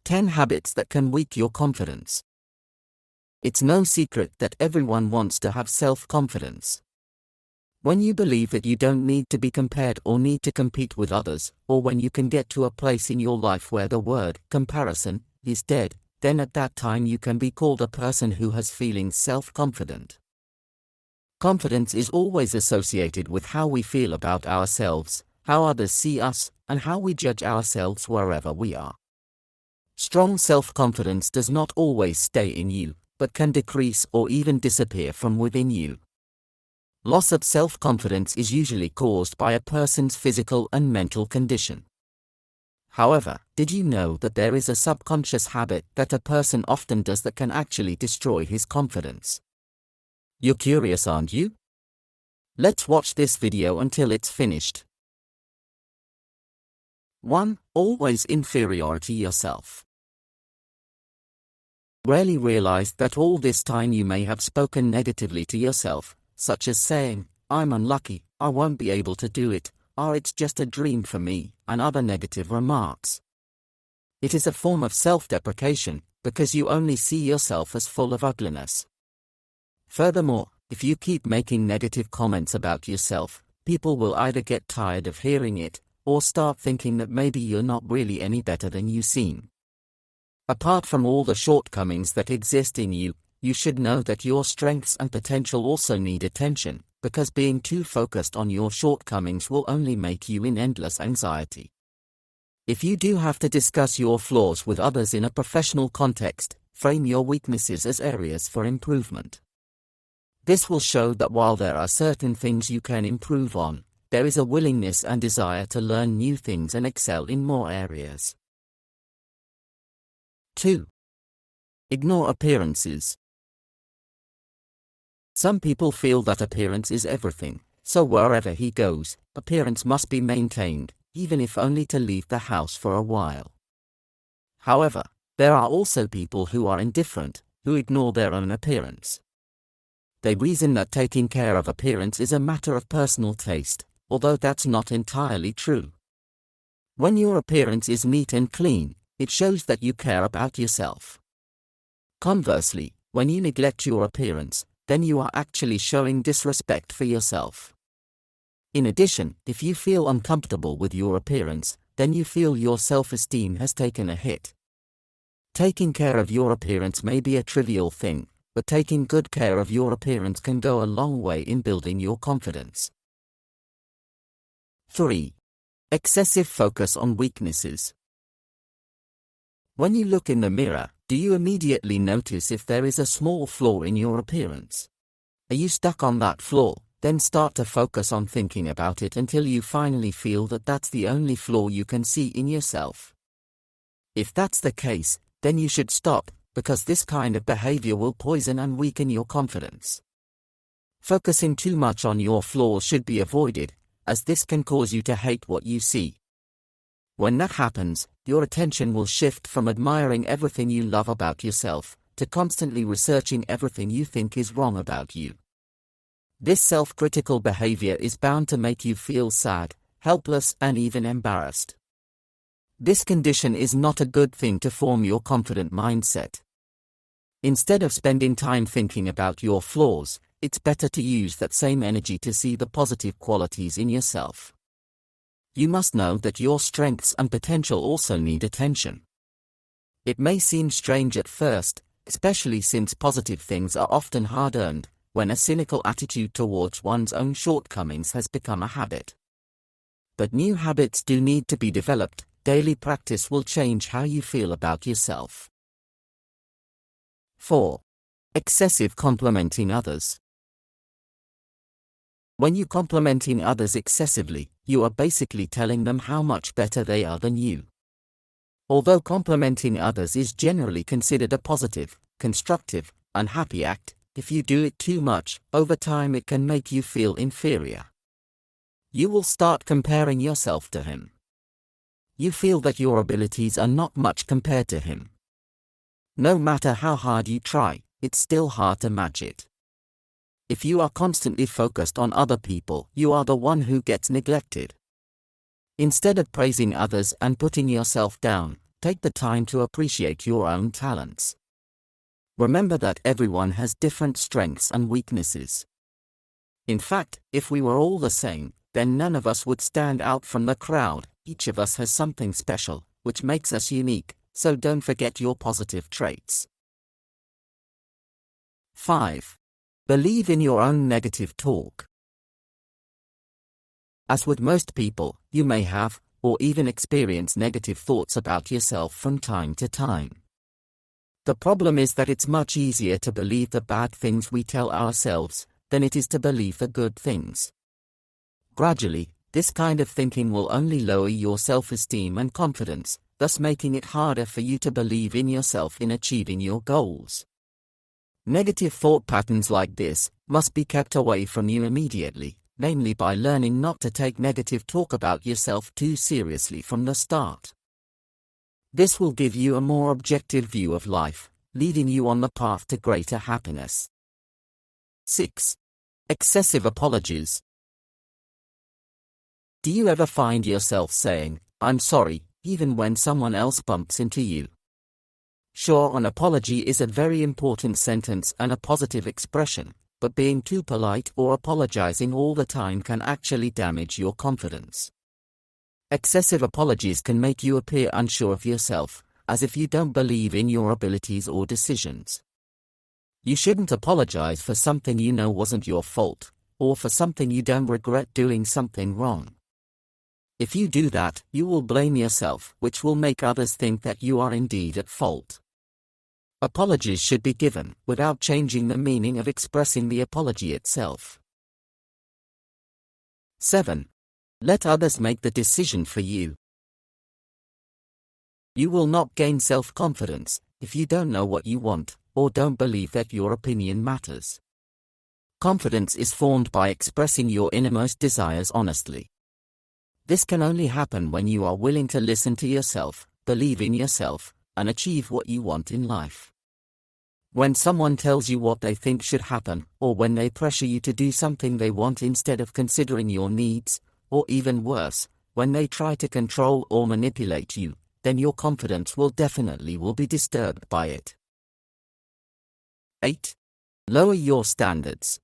10 habits that can weaken your confidence. It's no secret that everyone wants to have self-confidence. When you believe that you don't need to be compared or need to compete with others, or when you can get to a place in your life where the word comparison is dead, then at that time you can be called a person who has feeling self-confident. Confidence is always associated with how we feel about ourselves, how others see us, and how we judge ourselves wherever we are. Strong self-confidence does not always stay in you, but can decrease or even disappear from within you. Loss of self-confidence is usually caused by a person's physical and mental condition. However, did you know that there is a subconscious habit that a person often does that can actually destroy his confidence? You're curious, aren't you? Let's watch this video until it's finished. 1. Always inferiority yourself. Rarely realized that all this time you may have spoken negatively to yourself, such as saying, "I'm unlucky, I won't be able to do it," or "it's just a dream for me," and other negative remarks. It is a form of self-deprecation, because you only see yourself as full of ugliness. Furthermore, if you keep making negative comments about yourself, people will either get tired of hearing it, or start thinking that maybe you're not really any better than you seem. Apart from all the shortcomings that exist in you, you should know that your strengths and potential also need attention, because being too focused on your shortcomings will only make you in endless anxiety. If you do have to discuss your flaws with others in a professional context, frame your weaknesses as areas for improvement. This will show that while there are certain things you can improve on, there is a willingness and desire to learn new things and excel in more areas. 2. Ignore appearances. Some people feel that appearance is everything, so wherever he goes, appearance must be maintained, even if only to leave the house for a while. However, there are also people who are indifferent, who ignore their own appearance. They reason that taking care of appearance is a matter of personal taste, although that's not entirely true. When your appearance is neat and clean, it shows that you care about yourself. Conversely, when you neglect your appearance, then you are actually showing disrespect for yourself. In addition, if you feel uncomfortable with your appearance, then you feel your self-esteem has taken a hit. Taking care of your appearance may be a trivial thing, but taking good care of your appearance can go a long way in building your confidence. 3. Excessive focus on weaknesses. When you look in the mirror, do you immediately notice if there is a small flaw in your appearance? Are you stuck on that flaw? Then start to focus on thinking about it until you finally feel that that's the only flaw you can see in yourself. If that's the case, then you should stop, because this kind of behavior will poison and weaken your confidence. Focusing too much on your flaws should be avoided, as this can cause you to hate what you see. When that happens, your attention will shift from admiring everything you love about yourself, to constantly researching everything you think is wrong about you. This self-critical behavior is bound to make you feel sad, helpless, and even embarrassed. This condition is not a good thing to form your confident mindset. Instead of spending time thinking about your flaws, it's better to use that same energy to see the positive qualities in yourself. You must know that your strengths and potential also need attention. It may seem strange at first, especially since positive things are often hard-earned, when a cynical attitude towards one's own shortcomings has become a habit. But new habits do need to be developed. Daily practice will change how you feel about yourself. 4. Excessive complimenting others. When you complimenting others excessively, you are basically telling them how much better they are than you. Although complimenting others is generally considered a positive, constructive, and happy act, if you do it too much, over time it can make you feel inferior. You will start comparing yourself to him. You feel that your abilities are not much compared to him. No matter how hard you try, it's still hard to match it. If you are constantly focused on other people, you are the one who gets neglected. Instead of praising others and putting yourself down, take the time to appreciate your own talents. Remember that everyone has different strengths and weaknesses. In fact, if we were all the same, then none of us would stand out from the crowd. Each of us has something special, which makes us unique, so don't forget your positive traits. 5. Believe in your own negative talk. As with most people, you may have, or even experience negative thoughts about yourself from time to time. The problem is that it's much easier to believe the bad things we tell ourselves than it is to believe the good things. Gradually, this kind of thinking will only lower your self-esteem and confidence, thus making it harder for you to believe in yourself in achieving your goals. Negative thought patterns like this must be kept away from you immediately, namely by learning not to take negative talk about yourself too seriously from the start. This will give you a more objective view of life, leading you on the path to greater happiness. 6. Excessive apologies. Do you ever find yourself saying, "I'm sorry," even when someone else bumps into you? Sure, an apology is a very important sentence and a positive expression, but being too polite or apologizing all the time can actually damage your confidence. Excessive apologies can make you appear unsure of yourself, as if you don't believe in your abilities or decisions. You shouldn't apologize for something you know wasn't your fault, or for something you don't regret doing something wrong. If you do that, you will blame yourself, which will make others think that you are indeed at fault. Apologies should be given without changing the meaning of expressing the apology itself. 7. Let others make the decision for you. You will not gain self-confidence if you don't know what you want, or don't believe that your opinion matters. Confidence is formed by expressing your innermost desires honestly. This can only happen when you are willing to listen to yourself, believe in yourself, and achieve what you want in life. When someone tells you what they think should happen, or when they pressure you to do something they want instead of considering your needs, or even worse, when they try to control or manipulate you, then your confidence will definitely be disturbed by it. 8. Lower your standards.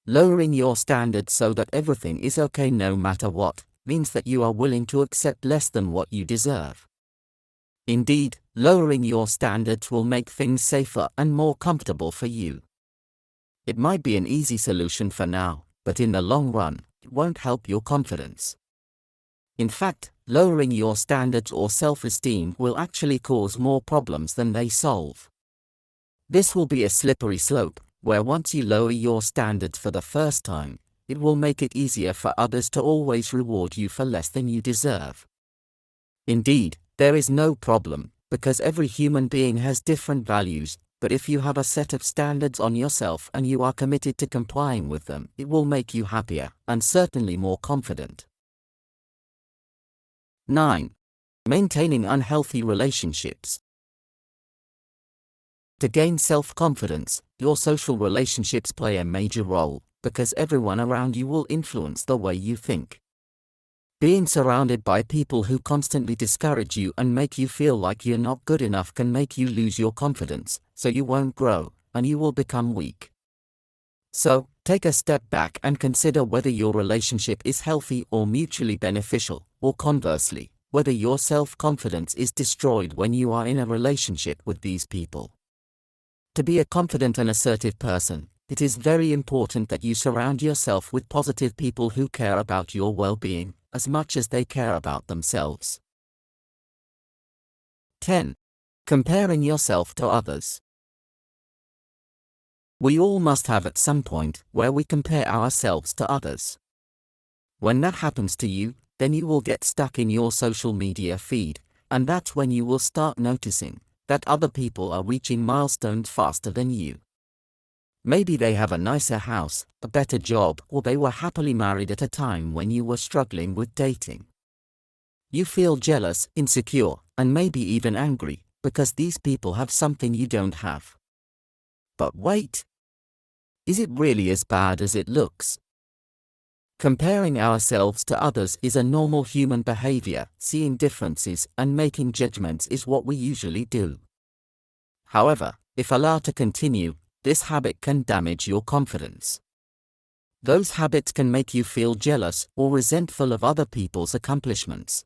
Lowering your standards so that everything is okay no matter what, means that you are willing to accept less than what you deserve. Indeed, lowering your standards will make things safer and more comfortable for you. It might be an easy solution for now, but in the long run, it won't help your confidence. In fact, lowering your standards or self-esteem will actually cause more problems than they solve. This will be a slippery slope, where once you lower your standards for the first time, it will make it easier for others to always reward you for less than you deserve. Indeed, there is no problem, because every human being has different values, but if you have a set of standards on yourself and you are committed to complying with them, it will make you happier, and certainly more confident. 9. Maintaining unhealthy relationships. To gain self-confidence, your social relationships play a major role, because everyone around you will influence the way you think. Being surrounded by people who constantly discourage you and make you feel like you're not good enough can make you lose your confidence, so you won't grow, and you will become weak. So, take a step back and consider whether your relationship is healthy or mutually beneficial, or conversely, whether your self-confidence is destroyed when you are in a relationship with these people. To be a confident and assertive person, it is very important that you surround yourself with positive people who care about your well-being as much as they care about themselves. 10. Comparing yourself to others. We all must have at some point where we compare ourselves to others. When that happens to you, then you will get stuck in your social media feed, and that's when you will start noticing that other people are reaching milestones faster than you. Maybe they have a nicer house, a better job, or they were happily married at a time when you were struggling with dating. You feel jealous, insecure, and maybe even angry, because these people have something you don't have. But wait! Is it really as bad as it looks? Comparing ourselves to others is a normal human behavior. Seeing differences and making judgments is what we usually do. However, if allowed to continue, this habit can damage your confidence. Those habits can make you feel jealous or resentful of other people's accomplishments.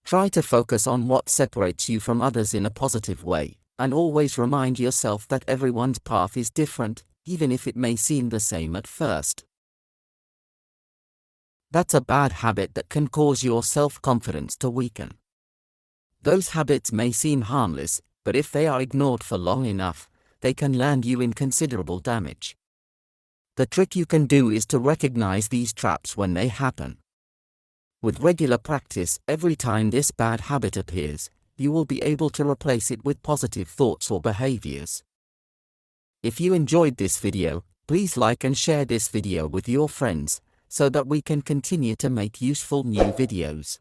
Try to focus on what separates you from others in a positive way, and always remind yourself that everyone's path is different, even if it may seem the same at first. That's a bad habit that can cause your self-confidence to weaken. Those habits may seem harmless, but if they are ignored for long enough, they can land you in considerable damage. The trick you can do is to recognize these traps when they happen. With regular practice, every time this bad habit appears, you will be able to replace it with positive thoughts or behaviors. If you enjoyed this video, please like and share this video with your friends, so that we can continue to make useful new videos.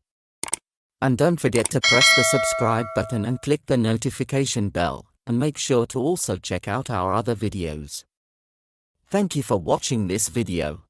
And don't forget to press the subscribe button and click the notification bell, and make sure to also check out our other videos. Thank you for watching this video.